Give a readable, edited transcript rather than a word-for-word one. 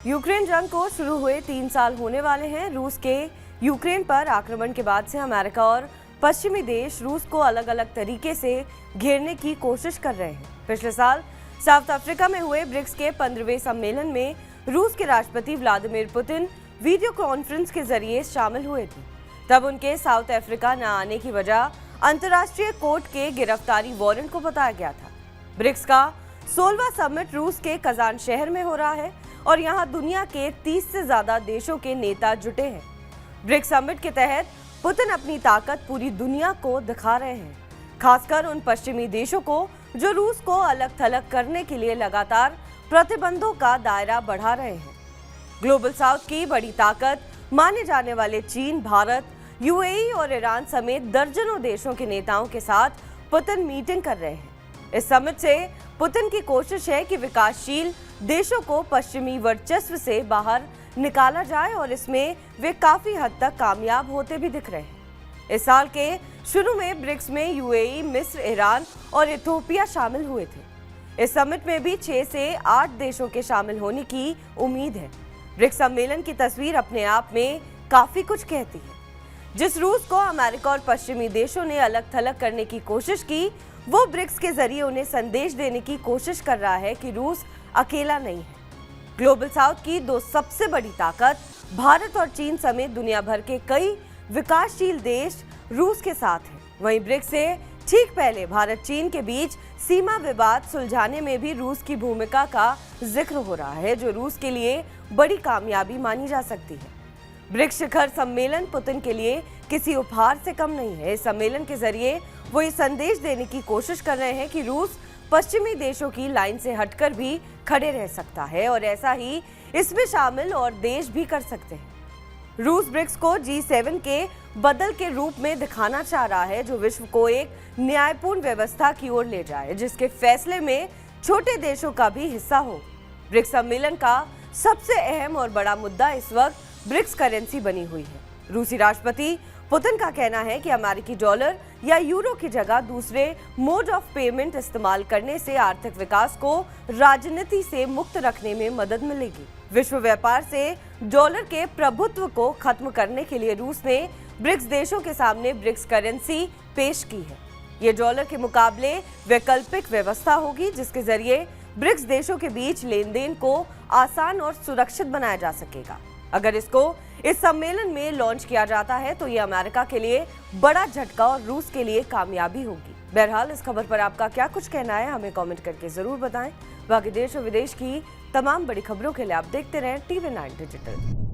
Ukraine जंग को शुरू हुए 3 साल होने वाले हैं। रूस के यूक्रेन पर आक्रमण के बाद से अमेरिका और पश्चिमी देश रूस को अलग अलग तरीके से घेरने की कोशिश कर रहे हैं। पिछले साल साउथ अफ्रीका में हुए ब्रिक्स के 15वें सम्मेलन में रूस के राष्ट्रपति व्लादिमीर पुतिन वीडियो कॉन्फ्रेंस के जरिए शामिल हुए थे। तब उनके साउथ अफ्रीका न आने की वजह अंतर्राष्ट्रीय कोर्ट के गिरफ्तारी वारंट को बताया गया था। ब्रिक्स का 16वां समिट रूस के कजान शहर में हो रहा है और यहां दुनिया के 30 से ज्यादा देशों के नेता जुटे हैं। ब्रिक्स समिट के तहत पुतिन अपनी ताकत पूरी दुनिया को दिखा रहे हैं, खासकर उन पश्चिमी देशों को जो रूस को अलग थलग करने के लिए लगातार प्रतिबंधों का दायरा बढ़ा रहे हैं। ग्लोबल साउथ की बड़ी ताकत माने जाने वाले चीन, भारत, यूएई और ईरान समेत दर्जनों देशों के नेताओं के साथ पुतिन मीटिंग कर रहे हैं। इस समिट से पुतिन की कोशिश है कि विकासशील देशों को पश्चिमी वर्चस्व से बाहर निकाला जाए और इसमें वे काफी हद तक कामयाब होते भी दिख रहे हैं। इस साल के शुरू में ब्रिक्स में यूएई, मिस्र, ईरान और इथियोपिया शामिल हुए थे। इस समिट में भी 6 से 8 देशों के शामिल होने की उम्मीद है। ब्रिक्स सम्मेलन की तस्वीर अपने आप में काफी कुछ कहती है। जिस रूस को अमेरिका और पश्चिमी देशों ने अलग थलग करने की कोशिश की, वो ब्रिक्स के जरिए उन्हें संदेश देने की कोशिश कर रहा है कि रूस अकेला नहीं है। ग्लोबल साउथ की 2 सबसे बड़ी ताकत भारत और चीन समेत दुनिया भर के कई विकासशील देश रूस के साथ हैं। वहीं ब्रिक्स से ठीक पहले भारत चीन के बीच सीमा विवाद सुलझाने में भी रूस की भूमिका का जिक्र हो रहा है, जो रूस के लिए बड़ी कामयाबी मानी जा सकती है। ब्रिक्स शिखर सम्मेलन पुतिन के लिए किसी उपहार से कम नहीं है। इस सम्मेलन के जरिए वो ये संदेश देने की कोशिश कर रहे हैं कि रूस पश्चिमी देशों की लाइन से हटकर भी खड़े रह सकता है और ऐसा ही इसमें शामिल और देश भी कर सकते हैं। रूस ब्रिक्स को G7 के बदल के रूप में दिखाना चाह रहा है, जो विश्व को एक न्यायपूर्ण व्यवस्था की ओर ले जाए, जिसके फैसले में छोटे देशों का भी हिस्सा हो। ब्रिक्स सम्मेलन का सबसे अहम और बड़ा मुद्दा इस वक्त ब्रिक्स करेंसी बनी हुई है। रूसी राष्ट्रपति पुतिन का कहना है कि अमेरिकी डॉलर या यूरो की जगह दूसरे मोड ऑफ पेमेंट इस्तेमाल करने से आर्थिक विकास को राजनीति से मुक्त रखने में मदद मिलेगी। विश्व व्यापार से डॉलर के प्रभुत्व को खत्म करने के लिए रूस ने ब्रिक्स देशों के सामने ब्रिक्स करेंसी पेश की है। ये डॉलर के मुकाबले वैकल्पिक व्यवस्था होगी, जिसके जरिए ब्रिक्स देशों के बीच लेन देन को आसान और सुरक्षित बनाया जा सकेगा। अगर इसको इस सम्मेलन में लॉन्च किया जाता है तो ये अमेरिका के लिए बड़ा झटका और रूस के लिए कामयाबी होगी। बहरहाल इस खबर पर आपका क्या कुछ कहना है, हमें कमेंट करके जरूर बताएं। बाकी देश और विदेश की तमाम बड़ी खबरों के लिए आप देखते रहें TV9 डिजिटल।